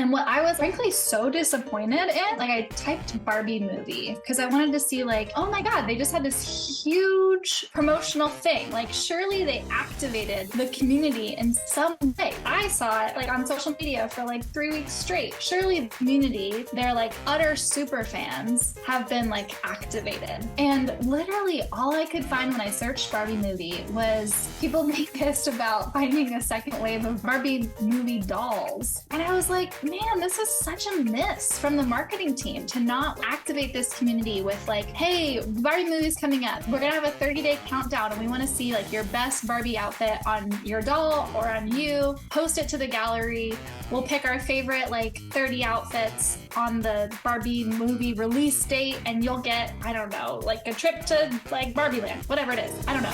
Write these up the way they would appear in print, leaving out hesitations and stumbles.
And what I was frankly so disappointed in, like I typed Barbie movie because I wanted to see like, oh my God, they just had this huge promotional thing. Like surely they activated the community in some way. I saw it like on social media for like 3 weeks straight. Surely the community, their like utter super fans have been like activated. And literally all I could find when I searched Barbie movie was people being pissed about finding a second wave of Barbie movie dolls. And I was like, man, this is such a miss from the marketing team to not activate this community with like, hey, Barbie movie's coming up. We're gonna have a 30-day countdown and we wanna see like your best Barbie outfit on your doll or on you. Post it to the gallery. We'll pick our favorite like 30 outfits on the Barbie movie release date and you'll get, I don't know, like a trip to like Barbie Land, whatever it is. I don't know.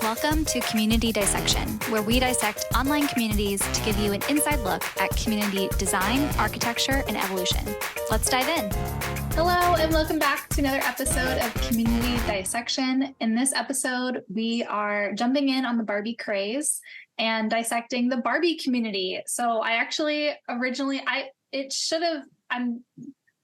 Welcome to Community Dissection, where we dissect online communities to give you an inside look at community design, architecture, and evolution. Let's dive in. Hello, and welcome back to another episode of Community Dissection. In this episode, we are jumping in on the Barbie craze and dissecting the Barbie community. So I actually I'm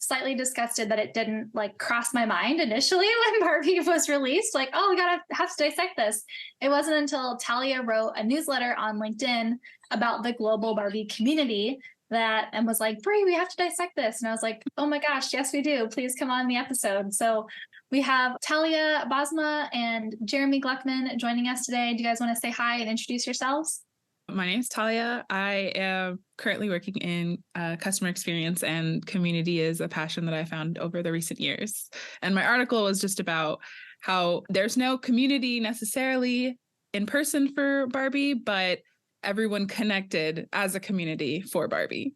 slightly disgusted that it didn't like cross my mind initially when Barbie was released. Like, oh, we gotta have to dissect this. It wasn't until Talia wrote a newsletter on LinkedIn about the global Barbie community and was like, Bri, we have to dissect this. And I was like, oh my gosh, yes, we do. Please come on the episode. So we have Talia, Basma, and Jeremie Gluckman joining us today. Do you guys want to say hi and introduce yourselves? My name is Talia. I am currently working in customer experience, and community is a passion that I found over the recent years. And my article was just about how there's no community necessarily in person for Barbie, but everyone connected as a community for Barbie.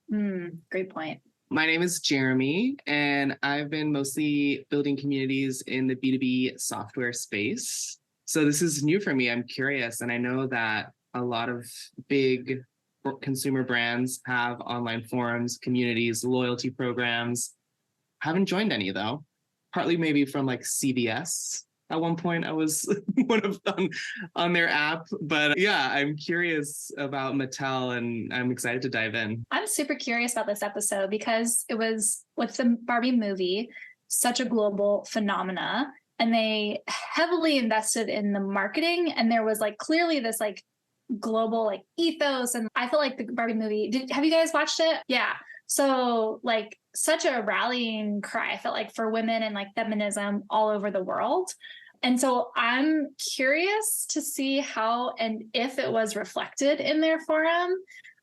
Great point. My name is Jeremie, and I've been mostly building communities in the B2B software space. So this is new for me. I'm curious, and I know that a lot of big consumer brands have online forums, communities, loyalty programs. Haven't joined any though. Partly maybe from like CVS. At one point I was one of them on their app. But yeah, I'm curious about Mattel and I'm excited to dive in. I'm super curious about this episode because it was with the Barbie movie, such a global phenomena. And they heavily invested in the marketing. And there was like clearly this like global like ethos, and I feel like the Barbie movie, have you guys watched it? Yeah. So like such a rallying cry, I felt like, for women and like feminism all over the world. And so I'm curious to see how and if it was reflected in their forum.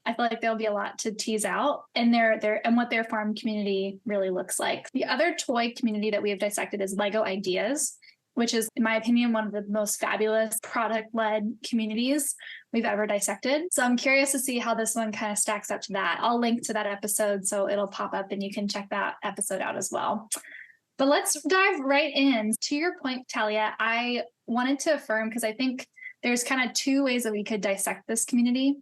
I feel like there'll be a lot to tease out in their and what their forum community really looks like. The other toy community that we have dissected is Lego Ideas, which is, in my opinion, one of the most fabulous product-led communities we've ever dissected. So I'm curious to see how this one kind of stacks up to that. I'll link to that episode so it'll pop up and you can check that episode out as well. But let's dive right in. To your point, Talia, I wanted to affirm, because I think there's kind of two ways that we could dissect this community.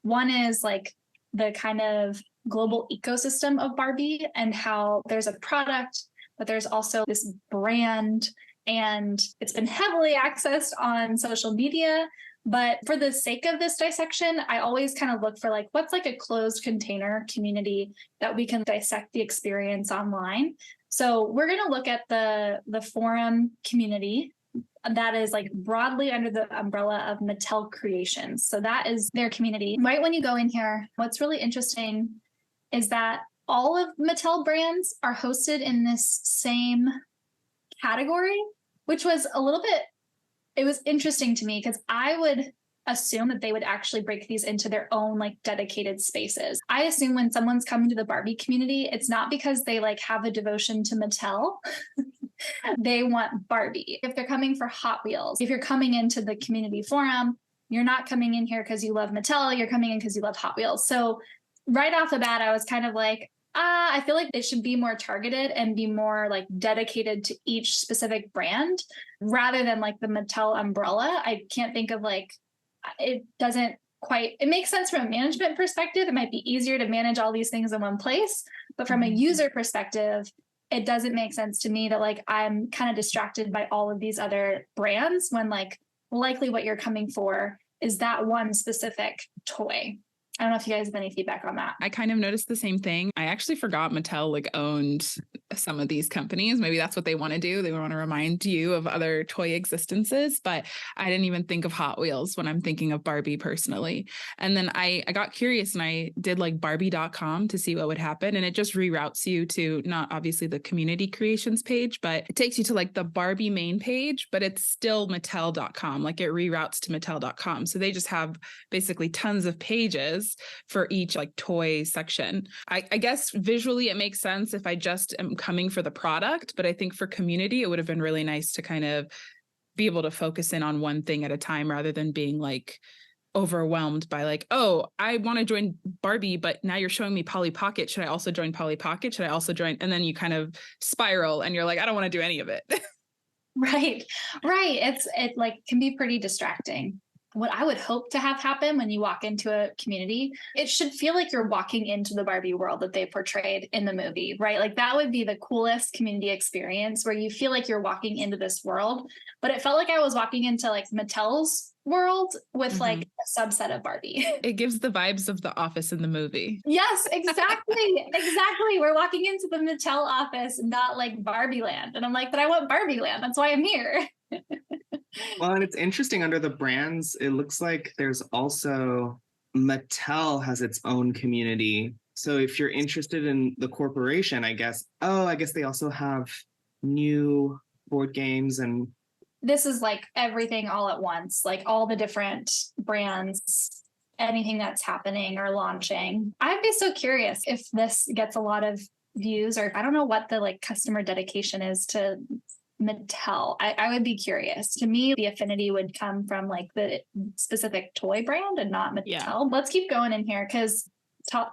One is like the kind of global ecosystem of Barbie and how there's a product, but there's also this brand, and it's been heavily accessed on social media. But for the sake of this dissection, I always kind of look for like, what's like a closed container community that we can dissect the experience online. So we're going to look at the forum community that is like broadly under the umbrella of Mattel Creations. So that is their community. Right when you go in here, what's really interesting is that all of Mattel brands are hosted in this same category, which was it was interesting to me because I would assume that they would actually break these into their own like dedicated spaces. I assume when someone's coming to the Barbie community, it's not because they like have a devotion to Mattel. They want Barbie. If they're coming for Hot Wheels, if you're coming into the community forum, you're not coming in here because you love Mattel, you're coming in because you love Hot Wheels. So right off the bat, I was kind of like, I feel like it should be more targeted and be more like dedicated to each specific brand rather than like the Mattel umbrella. I can't think of like, it makes sense from a management perspective. It might be easier to manage all these things in one place, but from a user perspective, it doesn't make sense to me that like I'm kind of distracted by all of these other brands when like likely what you're coming for is that one specific toy. I don't know if you guys have any feedback on that. I kind of noticed the same thing. I actually forgot Mattel like owned some of these companies. Maybe that's what they want to do. They want to remind you of other toy existences, but I didn't even think of Hot Wheels when I'm thinking of Barbie personally. And then I got curious and I did like Barbie.com to see what would happen. And it just reroutes you to not obviously the community creations page, but it takes you to like the Barbie main page, but it's still Mattel.com. Like it reroutes to Mattel.com. So they just have basically tons of pages for each like toy section. I guess visually it makes sense if I just am coming for the product, but I think for community, it would have been really nice to kind of be able to focus in on one thing at a time rather than being like overwhelmed by like, oh, I want to join Barbie, but now you're showing me Polly Pocket. Should I also join Polly Pocket? Should I also join? And then you kind of spiral and you're like, I don't want to do any of it. Right. It like can be pretty distracting. What I would hope to have happen when you walk into a community, it should feel like you're walking into the Barbie world that they portrayed in the movie, right? Like that would be the coolest community experience where you feel like you're walking into this world. But it felt like I was walking into like Mattel's world with like a subset of Barbie. It gives the vibes of The Office in the movie. Yes, exactly. Exactly. We're walking into the Mattel office, not like Barbie land. And I'm like, but I want Barbie land. That's why I'm here. Well, and it's interesting under the brands, it looks like there's also Mattel has its own community. So if you're interested in the corporation, I guess they also have new board games. And this is like everything all at once, like all the different brands, anything that's happening or launching. I'd be so curious if this gets a lot of views, or I don't know what the like customer dedication is to Mattel. I would be curious. To me, the affinity would come from like the specific toy brand and not Mattel. Yeah. Let's keep going in here because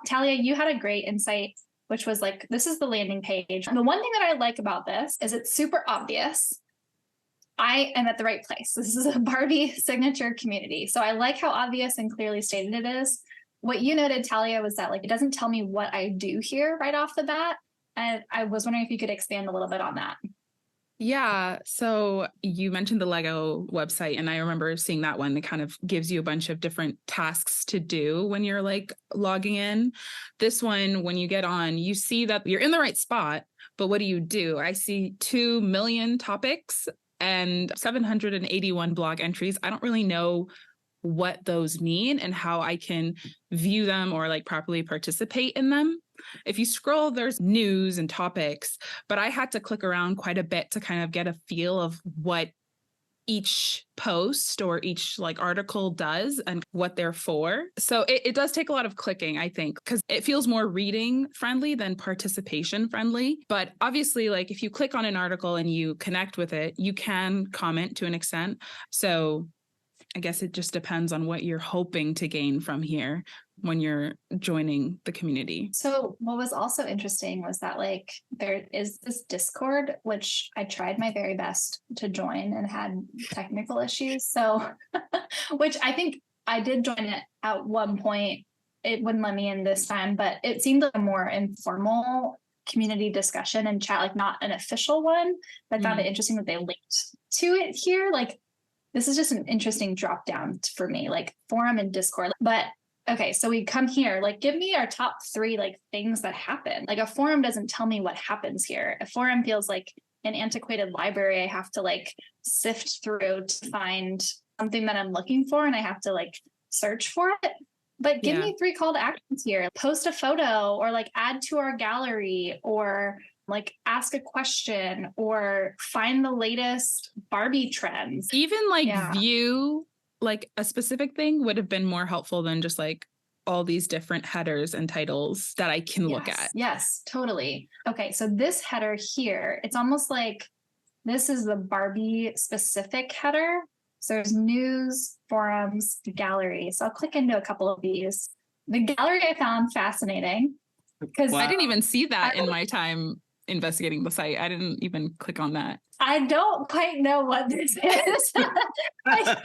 Talia, you had a great insight, which was like, this is the landing page. And the one thing that I like about this is it's super obvious. I am at the right place. This is a Barbie signature community. So I like how obvious and clearly stated it is. What you noted, Talia, was that like, it doesn't tell me what I do here right off the bat. And I was wondering if you could expand a little bit on that. Yeah. So you mentioned the Lego website, and I remember seeing that one that kind of gives you a bunch of different tasks to do when you're like logging in. This one, when you get on, you see that you're in the right spot, but what do? I see 2 million topics and 781 blog entries. I don't really know what those mean and how I can view them or like properly participate in them. If you scroll, there's news and topics, but I had to click around quite a bit to kind of get a feel of what each post or each like article does and what they're for. So it does take a lot of clicking, I think, because it feels more reading friendly than participation friendly. But obviously, like if you click on an article and you connect with it, you can comment to an extent. So I guess it just depends on what you're hoping to gain from here when you're joining the community. So what was also interesting was that like there is this Discord, which I tried my very best to join and had technical issues. So, which I think I did join it at one point. It wouldn't let me in this time, but it seemed like a more informal community discussion and chat, like not an official one. But I found it interesting that they linked to it here. Like, this is just an interesting drop down for me, like forum and Discord. But okay, so we come here, like give me our top 3 like things that happen. Like a forum doesn't tell me what happens here. A forum feels like an antiquated library. I have to like sift through to find something that I'm looking for and I have to like search for it. But give me 3 call to actions here. Post a photo or like add to our gallery or like ask a question or find the latest Barbie trends. Even like view like a specific thing would have been more helpful than just like all these different headers and titles that I can look at. Yes, totally. Okay, so this header here, it's almost like this is the Barbie specific header. So there's news, forums, gallery. So I'll click into a couple of these. The gallery I found fascinating because I didn't even see that in my time investigating the site. I didn't even click on that. I don't quite know what this is. I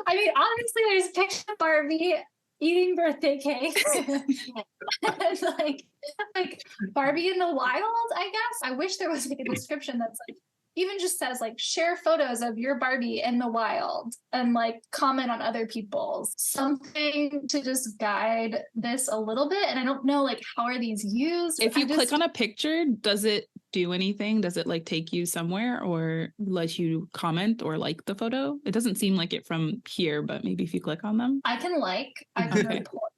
mean, honestly, there's a picture of Barbie eating birthday cake. And like Barbie in the wild, I guess. I wish there was like a description that's like even just says like share photos of your Barbie in the wild and like comment on other people's, something to just guide this a little bit. And I don't know, like, how are these used? If you click on a picture, does it do anything? Does it like take you somewhere or let you comment or like the photo? It doesn't seem like it from here, but maybe if you click on them. I can Okay. report.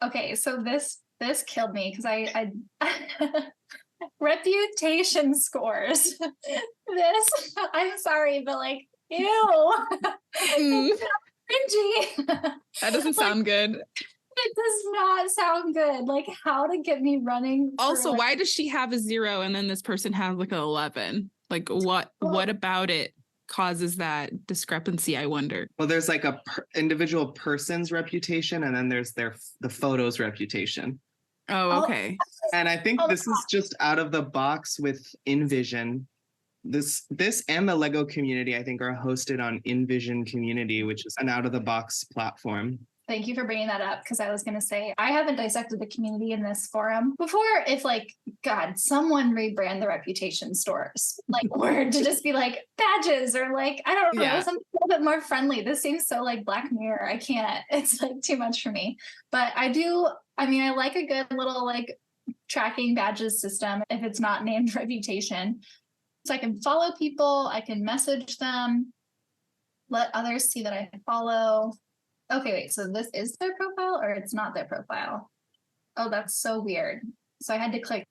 Okay, so this killed me because I reputation scores. This, I'm sorry, but like, ew. It's so cringy. That doesn't sound good. It does not sound good. Like, how to get me running. Also, like, why does she have a 0 and then this person has like an 11? Like, what about it causes that discrepancy, I wonder? Well, there's like a individual person's reputation, and then there's the photo's reputation. Oh, okay. And I think this is just out of the box with InVision. This and the Lego community, I think, are hosted on InVision Community, which is an out of the box platform. Thank you for bringing that up, because I was going to say, I haven't dissected the community in this forum before. If like, God, someone rebrand the reputation stores, like, or to just be like badges or like, I don't know, something a little bit more friendly. This seems so like Black Mirror. I can't, it's like too much for me. But I like a good little like tracking badges system if it's not named reputation. So I can follow people, I can message them, let others see that I follow. Okay, wait, so this is their profile or it's not their profile? Oh, that's so weird. So I had to click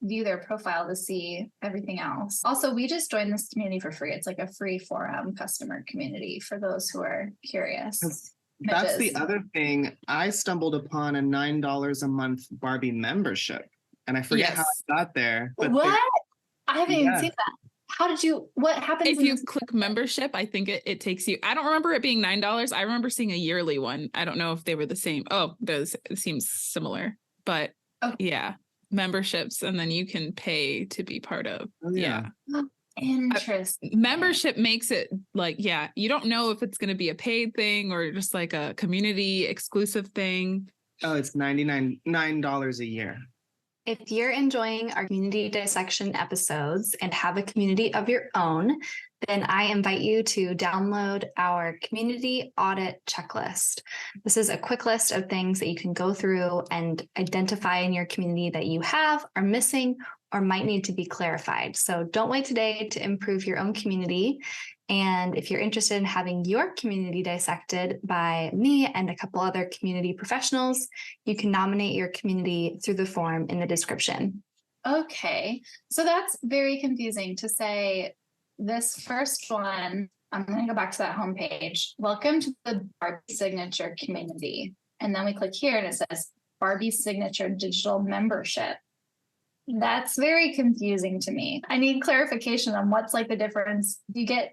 view their profile to see everything else. Also, we just joined this community for free. It's like a free forum customer community for those who are curious. That's the other thing. I stumbled upon a $9 a month Barbie membership, and I forget how I got there. But what? I haven't even seen that. How did you, what happens? If you click membership, I think it takes you, I don't remember it being $9. I remember seeing a yearly one. I don't know if they were the same. Oh, those, it seems similar, but yeah, memberships. And then you can pay to be part of. Yeah. Interesting. Membership makes it like, you don't know if it's going to be a paid thing or just like a community exclusive thing. Oh, it's $9 a year. If you're enjoying our community dissection episodes and have a community of your own, then I invite you to download our community audit checklist. This is a quick list of things that you can go through and identify in your community that you have, are missing, or might need to be clarified. So don't wait today to improve your own community. And if you're interested in having your community dissected by me and a couple other community professionals, you can nominate your community through the form in the description. Okay, so that's very confusing to say this first one. I'm going to go back to that homepage. Welcome to the Barbie Signature community. And then we click here and it says Barbie Signature Digital Membership. That's very confusing to me. I need clarification on what's like the difference. You get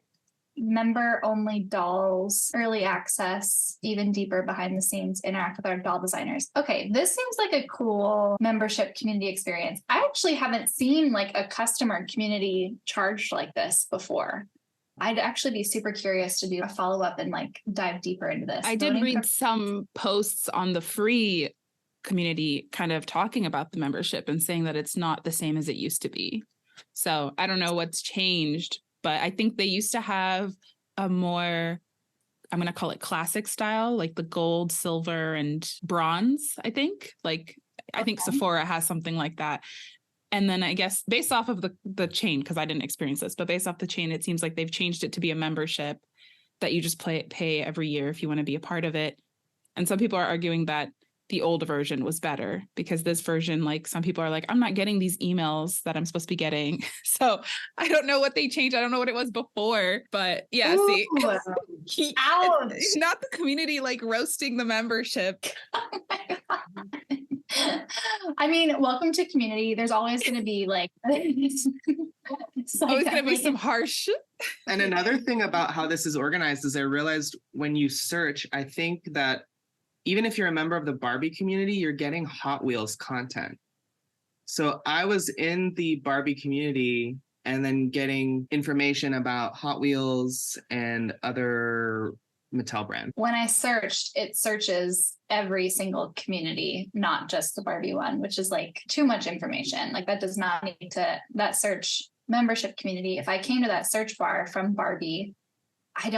member only dolls, early access, even deeper behind the scenes, interact with our doll designers. Okay, this seems like a cool membership community experience. I actually haven't seen like a customer community charged like this before. I'd actually be super curious to do a follow-up and like dive deeper into this. I did read some posts on the free community kind of talking about the membership and saying that it's not the same as it used to be. So I don't know what's changed, but I think they used to have a more, I'm going to call it classic style, like the gold, silver, and bronze, I think. Like, I think Sephora has something like that. And then I guess based off of the chain, because I didn't experience this, but based off the chain, it seems like they've changed it to be a membership that you just pay every year if you want to be a part of it. And some people are arguing that the old version was better because this version, like some people are like, I'm not getting these emails that I'm supposed to be getting. So I don't know what they changed. I don't know what it was before, but yeah, see, ouch. It's not the community like roasting the membership. Oh my God. I mean, welcome to community. There's always going to be like, it's always going to be some harsh. And another thing about how this is organized is I realized when you search, I think that even if you're a member of the Barbie community, you're getting Hot Wheels content. So I was in the Barbie community and then getting information about Hot Wheels and other Mattel brand. When I searched, it searches every single community, not just the Barbie one, which is like too much information. Like that does not need to, that search membership community, if I came to that search bar from Barbie, I'm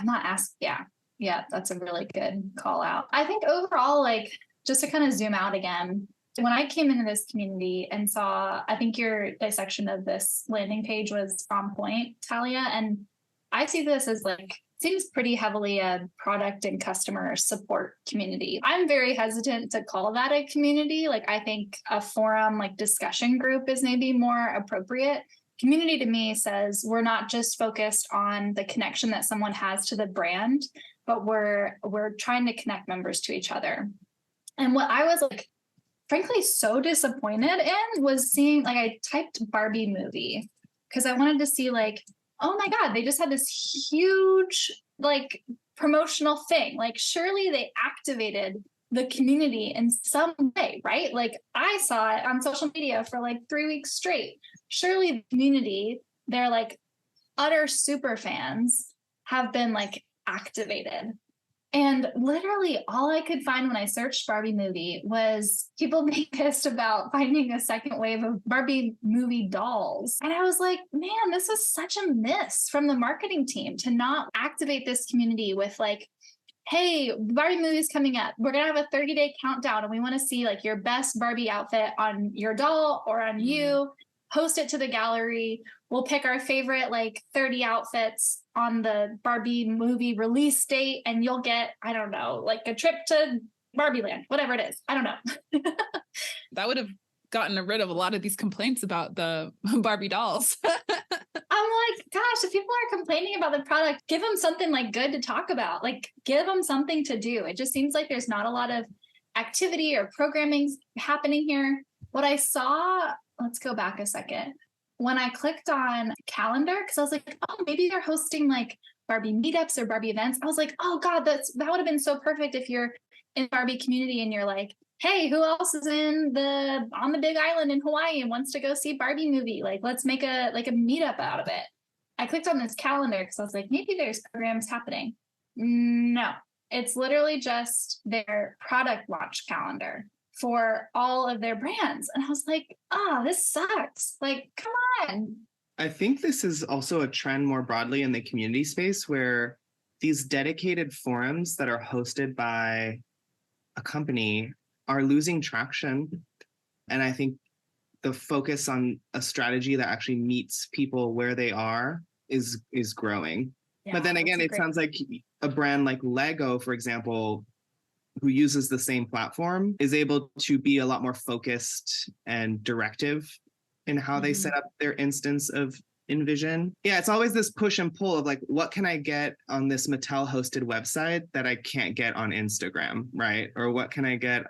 not asked. Yeah, that's a really good call out. I think overall, like, just to kind of zoom out again, when I came into this community and saw, I think your dissection of this landing page was on point, Talia. And I see this as like, seems pretty heavily a product and customer support community. I'm very hesitant to call that a community. Like, I think a forum, like discussion group, is maybe more appropriate. Community to me says we're not just focused on the connection that someone has to the brand, but we're trying to connect members to each other. And what I was like, frankly, so disappointed in was seeing, like, I typed Barbie movie because I wanted to see, like, oh my God, they just had this huge, like, promotional thing. Like, surely they activated the community in some way, right? Like, I saw it on social media for like 3 weeks straight. Surely the community, they're like utter super fans, have been like activated. And literally all I could find when I searched Barbie movie was people being pissed about finding a second wave of Barbie movie dolls. And I was like, man, this is such a miss from the marketing team to not activate this community with like, hey, Barbie movie's coming up. We're going to have a 30-day countdown and we want to see like your best Barbie outfit on your doll or on you. Post it to the gallery. We'll pick our favorite like 30 outfits on the Barbie movie release date, and you'll get, I don't know, like a trip to Barbie Land, whatever it is. I don't know. That would have gotten rid of a lot of these complaints about the Barbie dolls. I'm like, gosh, if people are complaining about the product, give them something like good to talk about. Like, give them something to do. It just seems like there's not a lot of activity or programming happening here. What I saw, let's go back a second. When I clicked on calendar, because I was like, oh, maybe they're hosting like Barbie meetups or Barbie events. I was like, oh God, that would have been so perfect if you're in the Barbie community and you're like, hey, who else is on the big island in Hawaii and wants to go see Barbie movie? Like, let's make a meetup out of it. I clicked on this calendar because I was like, maybe there's programs happening. No, it's literally just their product launch calendar for all of their brands. And I was like, this sucks. Like, come on. I think this is also a trend more broadly in the community space where these dedicated forums that are hosted by a company are losing traction. And I think the focus on a strategy that actually meets people where they are is growing. Yeah, but then again, it sounds like a brand like Lego, for example, who uses the same platform, is able to be a lot more focused and directive in how they set up their instance of Envision. Yeah, it's always this push and pull of like, what can I get on this Mattel hosted website that I can't get on Instagram, right? Or what can I get?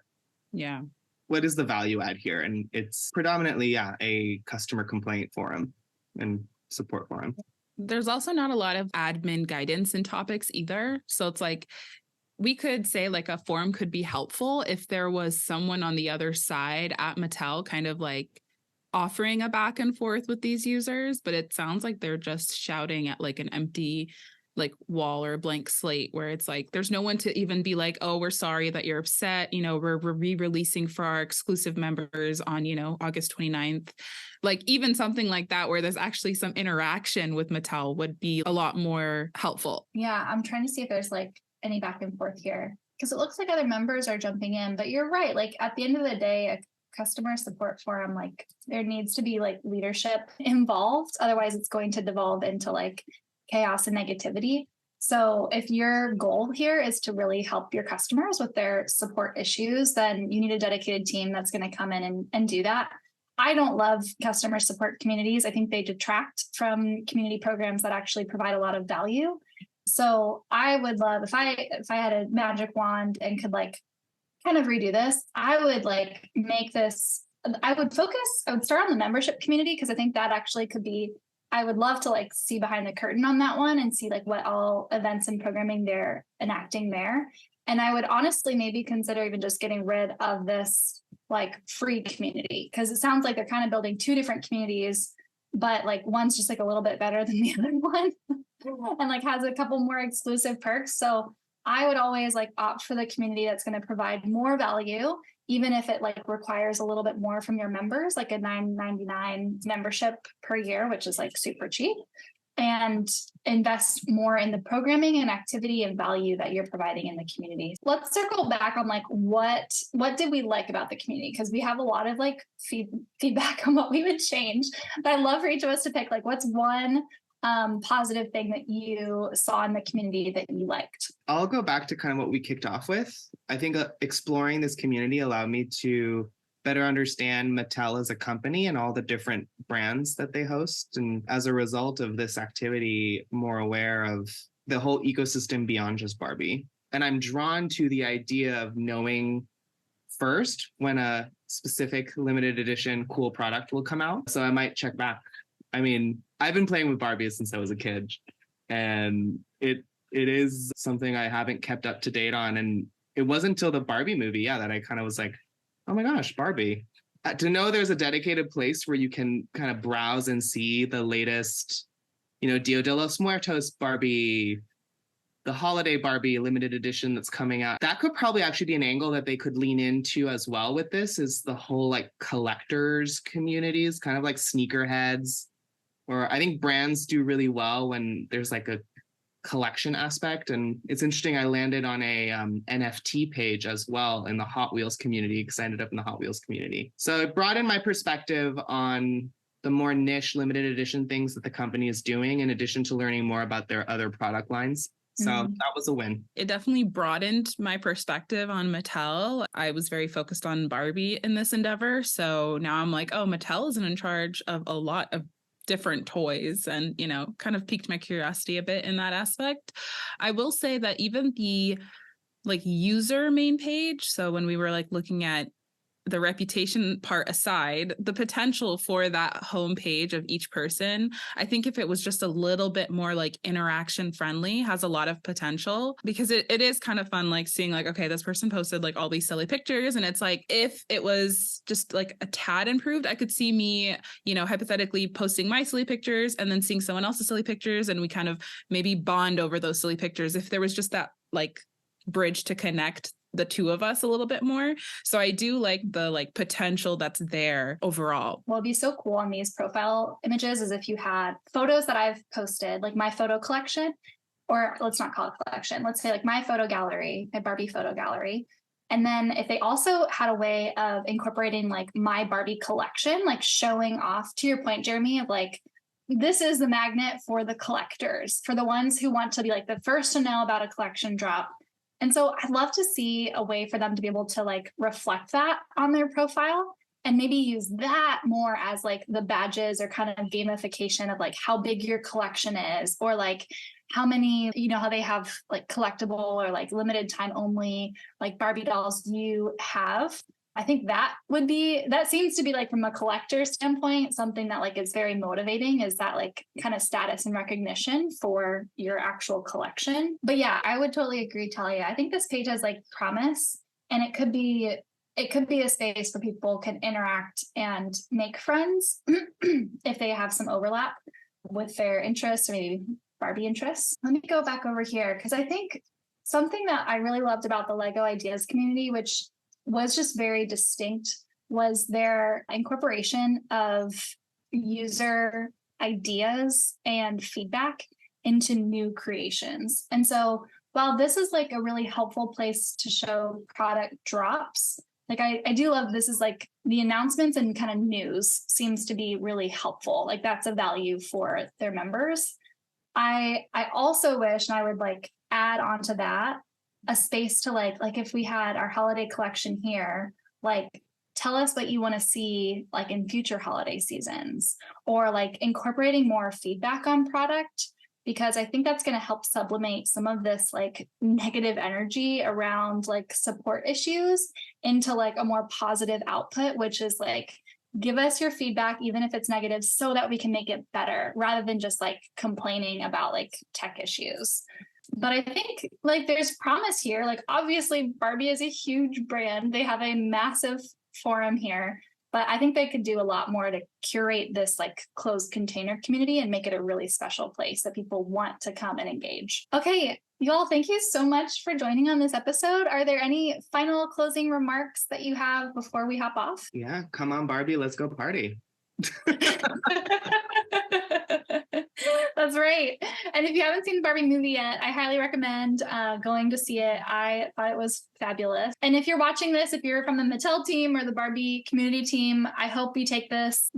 Yeah. What is the value add here? And it's predominantly, a customer complaint forum and support forum. There's also not a lot of admin guidance in topics either. So it's like, we could say like a forum could be helpful if there was someone on the other side at Mattel kind of like offering a back and forth with these users, but it sounds like they're just shouting at like an empty like wall or a blank slate where it's like there's no one to even be like, oh, we're sorry that you're upset, we're re-releasing for our exclusive members on August 29th. Like even something like that where there's actually some interaction with Mattel would be a lot more helpful. Yeah, I'm trying to see if there's like any back and forth here because it looks like other members are jumping in, but you're right. Like at the end of the day, a customer support forum, like there needs to be like leadership involved. Otherwise it's going to devolve into like chaos and negativity. So if your goal here is to really help your customers with their support issues, then you need a dedicated team that's going to come in and do that. I don't love customer support communities. I think they detract from community programs that actually provide a lot of value. So I would love if I had a magic wand and could like kind of redo this, I would like make this, I would start on the membership community because I think that actually could be, I would love to like see behind the curtain on that one and see like what all events and programming they're enacting there. And I would honestly maybe consider even just getting rid of this like free community because it sounds like they're kind of building two different communities, but like one's just like a little bit better than the other one and like has a couple more exclusive perks. So I would always like opt for the community that's going to provide more value even if it like requires a little bit more from your members, like a $9.99 membership per year, which is like super cheap, and invest more in the programming and activity and value that you're providing in the community. Let's circle back on like what did we like about the community? Because we have a lot of like feedback on what we would change. But I'd love for each of us to pick like what's one positive thing that you saw in the community that you liked. I'll go back to kind of what we kicked off with. I think exploring this community allowed me to better understand Mattel as a company and all the different brands that they host. And as a result of this activity, more aware of the whole ecosystem beyond just Barbie. And I'm drawn to the idea of knowing first when a specific limited edition cool product will come out. So I might check back. I mean, I've been playing with Barbie since I was a kid, and it is something I haven't kept up to date on. And it wasn't until the Barbie movie, that I kind of was like, oh my gosh, Barbie. To know there's a dedicated place where you can kind of browse and see the latest, Dia de los Muertos Barbie, the holiday Barbie limited edition that's coming out. That could probably actually be an angle that they could lean into as well with this, is the whole like collectors communities, kind of like sneakerheads. Or I think brands do really well when there's like a collection aspect. And it's interesting, I landed on a NFT page as well in the Hot Wheels community, because I ended up in the Hot Wheels community. So it broadened my perspective on the more niche limited edition things that the company is doing, in addition to learning more about their other product lines. So that was a win. It definitely broadened my perspective on Mattel. I was very focused on Barbie in this endeavor. So now I'm like, oh, Mattel isn't in charge of a lot of different toys, and kind of piqued my curiosity a bit in that aspect. I will say that even the like user main page, so when we were like looking at the reputation part aside, the potential for that homepage of each person, I think if it was just a little bit more like interaction friendly, has a lot of potential, because it is kind of fun, like seeing like, okay, this person posted like all these silly pictures, and it's like, if it was just like a tad improved, I could see me, hypothetically posting my silly pictures and then seeing someone else's silly pictures, and we kind of maybe bond over those silly pictures if there was just that like bridge to connect the two of us a little bit more. So I do like the like potential that's there overall. What would be so cool on these profile images is if you had photos that I've posted, like my photo collection, or let's not call it collection, let's say like my photo gallery, my Barbie photo gallery. And then if they also had a way of incorporating like my Barbie collection, like showing off, to your point, Jeremie, of like, this is the magnet for the collectors, for the ones who want to be like the first to know about a collection drop. And so I'd love to see a way for them to be able to like reflect that on their profile, and maybe use that more as like the badges or kind of gamification of like how big your collection is, or like how many, how they have like collectible or like limited time only like Barbie dolls you have. I think that seems to be like, from a collector standpoint, something that like is very motivating, is that like kind of status and recognition for your actual collection. But yeah, I would totally agree, Talia. I think this page has like promise, and it could be a space where people can interact and make friends if they have some overlap with their interests, or maybe Barbie interests. Let me go back over here, because I think something that I really loved about the Lego Ideas community, which was just very distinct, was their incorporation of user ideas and feedback into new creations. And so while this is like a really helpful place to show product drops, like I do love this, is like the announcements and kind of news seems to be really helpful. Like that's a value for their members. I also wish, and I would like add on to that, a space to like if we had our holiday collection here, like tell us what you want to see like in future holiday seasons, or like incorporating more feedback on product, because I think that's going to help sublimate some of this like negative energy around like support issues into like a more positive output, which is like, give us your feedback, even if it's negative, so that we can make it better, rather than just like complaining about like tech issues. But I think like there's promise here. Like obviously Barbie is a huge brand. They have a massive forum here, but I think they could do a lot more to curate this like closed container community and make it a really special place that people want to come and engage. Okay, You all, thank you so much for joining on this episode. Are there any final closing remarks that you have before we hop off? Yeah, come on, Barbie, let's go party. That's right. And if you haven't seen the Barbie movie yet, I highly recommend going to see it. I thought it was fabulous. And if you're watching this, if you're from the Mattel team or the Barbie community team, I hope you take this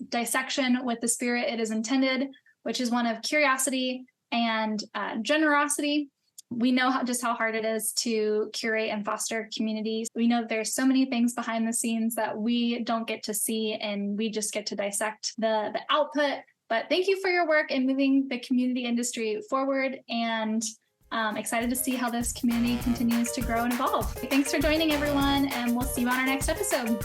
dissection with the spirit it is intended, which is one of curiosity and generosity. We know just how hard it is to curate and foster communities. We know there's so many things behind the scenes that we don't get to see, and we just get to dissect the output. But thank you for your work in moving the community industry forward, and excited to see how this community continues to grow and evolve. Thanks for joining, everyone, and we'll see you on our next episode.